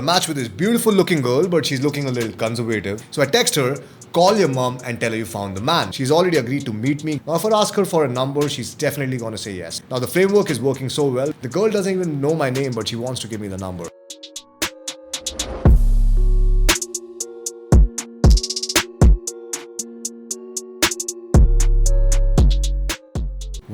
matched with this beautiful looking girl, but she's looking a little conservative. So I text her, call your mom and tell her you found the man. She's already agreed to meet me. Now if I ask her for a number, she's definitely gonna say yes. Now the framework is working so well. The girl doesn't even know my name, but she wants to give me the number.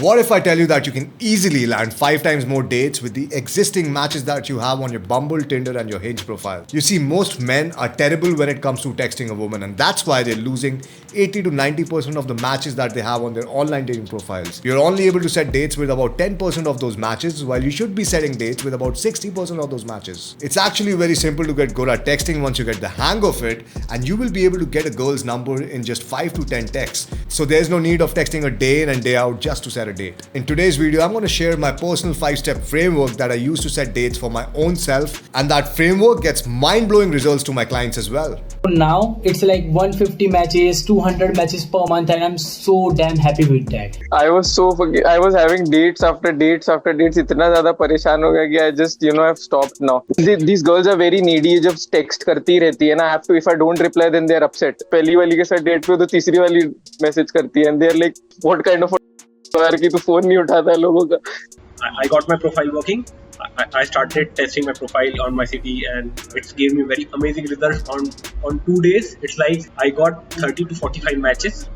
What if I tell you that you can easily land 5 times more dates with the existing matches that you have on your Bumble, Tinder and your Hinge profile? You see, most men are terrible when it comes to texting a woman, and that's why they're losing 80 to 90% of the matches that they have on their online dating profiles. You're only able to set dates with about 10% of those matches, while you should be setting dates with about 60% of those matches. It's actually very simple to get good at texting once you get the hang of it, and you will be able to get a girl's number in just 5 to 10 texts. So there's no need of texting a day in and day out just to set a date. In today's video, I'm going to share my personal 5-step framework that I use to set dates for my own self, and that framework gets mind-blowing results to my clients as well. Now it's like 150 matches, 200 matches per month, and I'm so damn happy with that. I was having dates after dates after dates. इतना ज़्यादा परेशान हो गया कि I just I've stopped now. These girls are very needy. जब text करती रहती है ना, I have to, if I don't reply then they're upset. पहली वाली के साथ date पे तो तीसरी वाली message करती है and they're like, what kind of यार कि तू फोन नहीं उठाता लोगों का. I got my profile working. I started testing my profile on my city and it gave me very amazing results. On 2 days, it's like I got 30 to 45 matches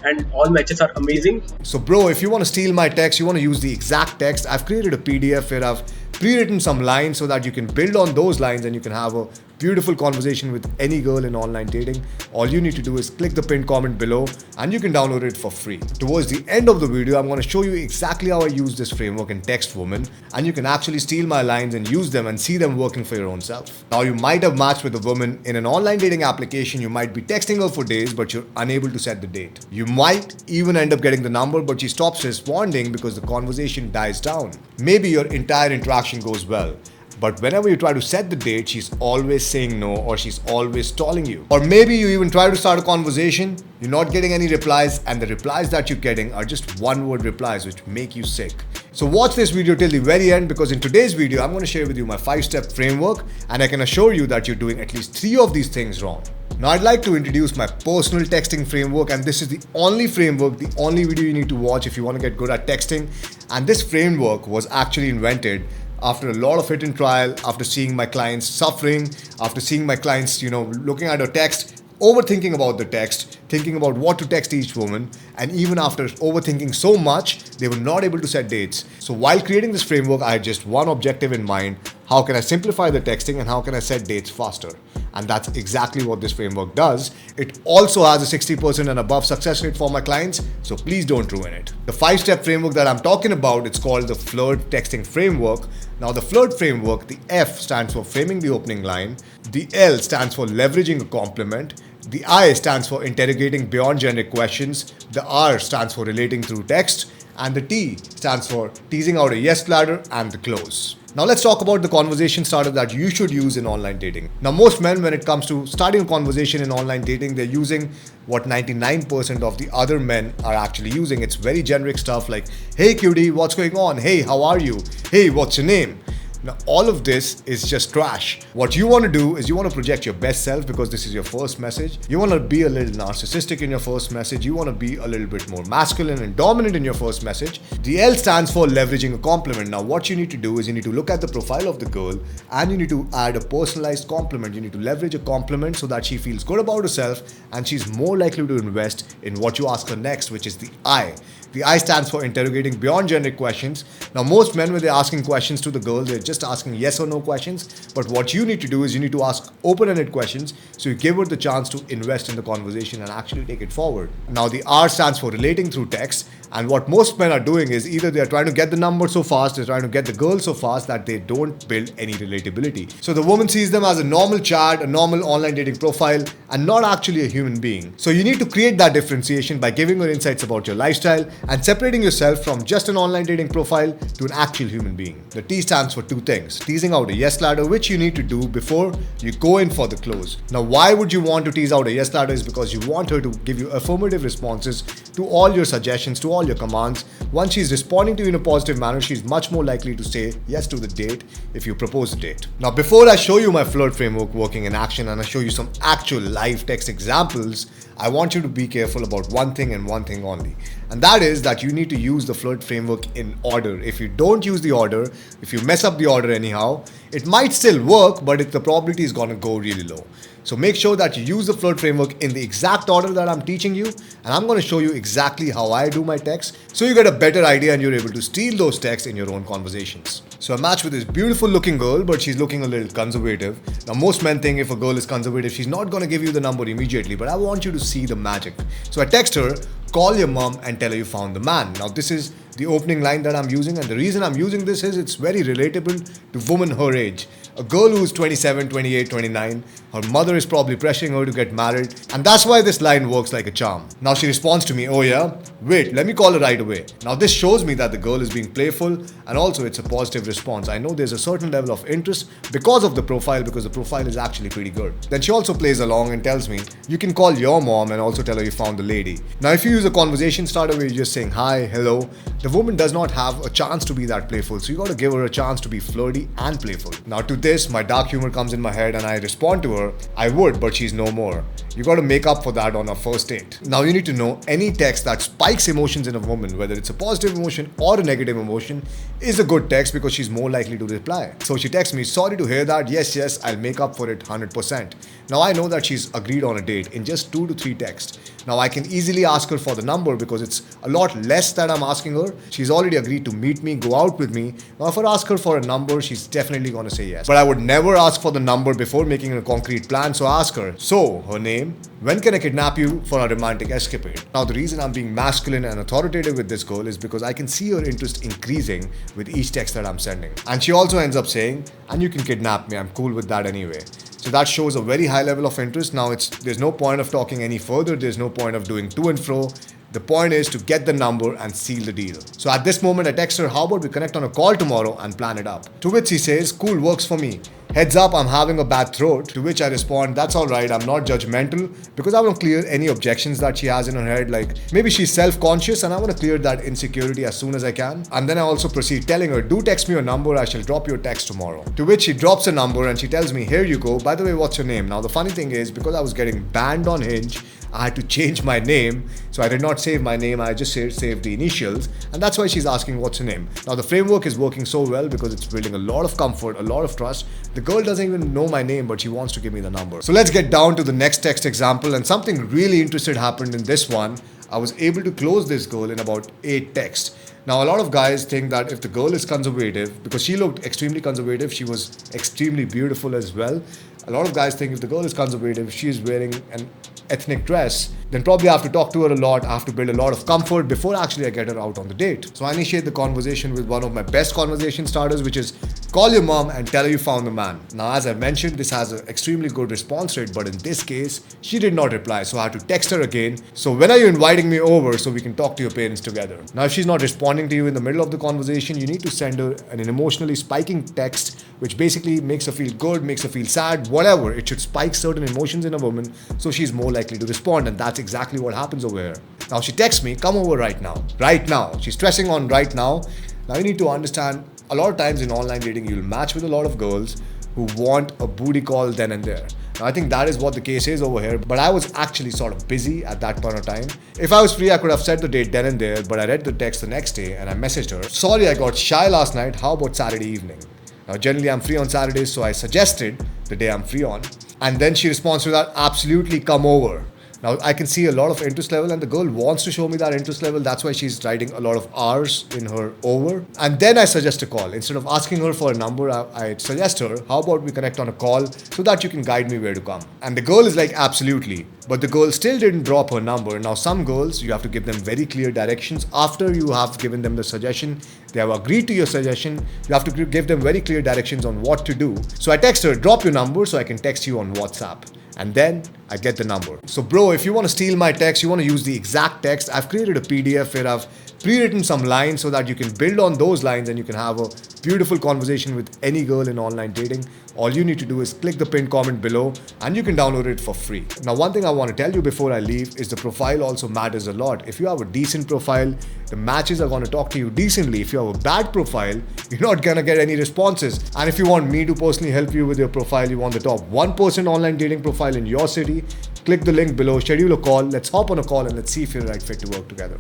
and all matches are amazing. So bro, if you want to steal my text, you want to use the exact text, I've created a PDF where I've pre-written some lines so that you can build on those lines and you can have a beautiful conversation with any girl in online dating. All you need to do is click the pinned comment below and you can download it for free. Towards the end of the video, I'm going to show you exactly how I use this framework in Text Woman, and you can actually steal my lines and use them and see them working for your own self. Now, you might have matched with a woman in an online dating application. You might be texting her for days, but you're unable to set the date. You might even end up getting the number, but she stops responding because the conversation dies down. Maybe your entire interaction goes well, but whenever you try to set the date, she's always saying no or she's always stalling you. Or maybe you even try to start a conversation, you're not getting any replies, and the replies that you're getting are just one-word replies which make you sick. So watch this video till the very end, because in today's video, I'm going to share with you my 5-step framework, and I can assure you that you're doing at least 3 of these things wrong. Now I'd like to introduce my personal texting framework, and this is the only framework, the only video you need to watch if you want to get good at texting. And this framework was actually invented after a lot of hit and trial, after seeing my clients suffering, after seeing my clients, looking at a text, overthinking about the text, thinking about what to text each woman, and even after overthinking so much, they were not able to set dates. So while creating this framework, I had just one objective in mind: how can I simplify the texting and how can I set dates faster? And that's exactly what this framework does. It also has a 60% and above success rate for my clients, so please don't ruin it. The 5-step framework that I'm talking about, it's called the FLIRT texting framework. Now the FLIRT framework, the F stands for framing the opening line, the L stands for leveraging a compliment, the I stands for interrogating beyond generic questions, the R stands for relating through text, and the T stands for teasing out a yes ladder and the close. Now let's talk about the conversation starter that you should use in online dating. Now most men, when it comes to starting a conversation in online dating, they're using what 99% of the other men are actually using. It's very generic stuff like, hey cutie, what's going on? Hey, how are you? Hey, what's your name? Now, all of this is just trash. What you want to do is you want to project your best self, because this is your first message. You want to be a little narcissistic in your first message. You want to be a little bit more masculine and dominant in your first message. The L stands for leveraging a compliment. Now, what you need to do is you need to look at the profile of the girl and you need to add a personalized compliment. You need to leverage a compliment so that she feels good about herself and she's more likely to invest in what you ask her next, which is the I. The I stands for interrogating beyond generic questions. Now, most men, when they're asking questions to the girl, they're just asking yes or no questions. But what you need to do is you need to ask open-ended questions, so you give her the chance to invest in the conversation and actually take it forward. Now, the R stands for relating through text. And what most men are doing is either they're trying to get the number so fast, they're trying to get the girl so fast that they don't build any relatability. So the woman sees them as a normal chat, a normal online dating profile, and not actually a human being. So you need to create that differentiation by giving her insights about your lifestyle and separating yourself from just an online dating profile to an actual human being. The T stands for two things: teasing out a yes ladder, which you need to do before you go in for the close. Now, why would you want to tease out a yes ladder? Is because you want her to give you affirmative responses to all your suggestions, to all your commands. Once she's responding to you in a positive manner, she's much more likely to say yes to the date if you propose a date. Now, before I show you my FLIRT framework working in action and I show you some actual live text examples, I want you to be careful about one thing and one thing only. And that is that you need to use the FLIRT framework in order. If you don't use the order, if you mess up the order anyhow, it might still work, but the probability is going to go really low. So make sure that you use the FLIRT framework in the exact order that I'm teaching you, and I'm going to show you exactly how I do my texts so you get a better idea and you're able to steal those texts in your own conversations. So I matched with this beautiful looking girl, but she's looking a little conservative. Now most men think if a girl is conservative, she's not going to give you the number immediately, but I want you to see the magic. So I text her, call your mom and tell her you found the man. Now this is the opening line that I'm using, and the reason I'm using this is it's very relatable to women her age. A girl who's 27, 28, 29, her mother is probably pressuring her to get married, and that's why this line works like a charm. Now she responds to me, oh yeah, wait, let me call her right away. Now this shows me that the girl is being playful, and also it's a positive response. I know there's a certain level of interest because of the profile, because the profile is actually pretty good. Then she also plays along and tells me, you can call your mom and also tell her you found the lady. Now if you use a conversation starter where you're just saying hi, hello, the woman does not have a chance to be that playful, so you got to give her a chance to be flirty and playful. Now to this, my dark humor comes in my head and I respond to her, I would, but she's no more. You got to make up for that on a first date. Now you need to know any text that spikes emotions in a woman, whether it's a positive emotion or a negative emotion, is a good text because she's more likely to reply. So she texts me, sorry to hear that, yes, I'll make up for it 100%. Now I know that she's agreed on a date in just 2 to 3 texts. Now I can easily ask her for the number because it's a lot less that I'm asking her. She's already agreed to meet me, go out with me. Now if I ask her for a number, she's definitely going to say yes. But I would never ask for the number before making a concrete plan, so I ask her, so her name, when can I kidnap you for a romantic escapade? Now the reason I'm being masculine and authoritative with this girl is because I can see her interest increasing with each text that I'm sending. And she also ends up saying, and you can kidnap me, I'm cool with that anyway. So that shows a very high level of interest. Now there's no point of talking any further. There's no point of doing to and fro. The point is to get the number and seal the deal. So at this moment I text her, how about we connect on a call tomorrow and plan it up? To which she says, cool, works for me. Heads up, I'm having a bad throat. To which I respond, that's alright, I'm not judgmental, because I want to clear any objections that she has in her head. Like maybe she's self-conscious and I want to clear that insecurity as soon as I can. And then I also proceed telling her, do text me your number, I shall drop your text tomorrow. To which she drops a number and she tells me, here you go, by the way, what's your name? Now the funny thing is, because I was getting banned on Hinge, I had to change my name. So I did not save my name, I just saved the initials. And that's why she's asking what's her name. Now the framework is working so well because it's building a lot of comfort, a lot of trust. The girl doesn't even know my name, but she wants to give me the number. So let's get down to the next text example. And something really interesting happened in this one. I was able to close this girl in about 8 texts. Now a lot of guys think that if the girl is conservative, because she looked extremely conservative, she was extremely beautiful as well. A lot of guys think if the girl is conservative, she is wearing an ethnic dress, then probably I have to talk to her a lot, I have to build a lot of comfort before actually I get her out on the date. So I initiate the conversation with one of my best conversation starters, which is call your mom and tell her you found the man. Now as I mentioned, this has an extremely good response rate, but in this case, she did not reply, so I had to text her again. So when are you inviting me over so we can talk to your parents together? Now if she's not responding to you in the middle of the conversation, you need to send her an emotionally spiking text, which basically makes her feel good, makes her feel sad, whatever. It should spike certain emotions in a woman so she's more likely to respond, and that's exactly what happens over here. Now she texts me, come over right now. Right now. She's stressing on right now. Now you need to understand, a lot of times in online dating, you'll match with a lot of girls who want a booty call then and there. Now I think that is what the case is over here, but I was actually sort of busy at that point of time. If I was free, I could have set the date then and there, but I read the text the next day and I messaged her, sorry I got shy last night, how about Saturday evening? Now generally I'm free on Saturdays, so I suggested the day I'm free on. And then she responds to that, absolutely, come over. Now I can see a lot of interest level and the girl wants to show me that interest level. That's why she's writing a lot of R's in her over. And then I suggest a call. Instead of asking her for a number, I suggest her, how about we connect on a call so that you can guide me where to come. And the girl is like, absolutely. But the girl still didn't drop her number. Now some girls, you have to give them very clear directions. After you have given them the suggestion, they have agreed to your suggestion, you have to give them very clear directions on what to do. So I text her, drop your number so I can text you on WhatsApp. And then I get the number. So bro, if you want to steal my text, you want to use the exact text, I've created a PDF where I've pre-written some lines so that you can build on those lines and you can have a beautiful conversation with any girl in online dating. All you need to do is click the pinned comment below and you can download it for free. Now, one thing I want to tell you before I leave is the profile also matters a lot. If you have a decent profile, the matches are going to talk to you decently. If you have a bad profile, you're not going to get any responses. And if you want me to personally help you with your profile, you want the top 1% online dating profile in your city, click the link below, schedule a call, let's hop on a call and let's see if you're the right fit to work together.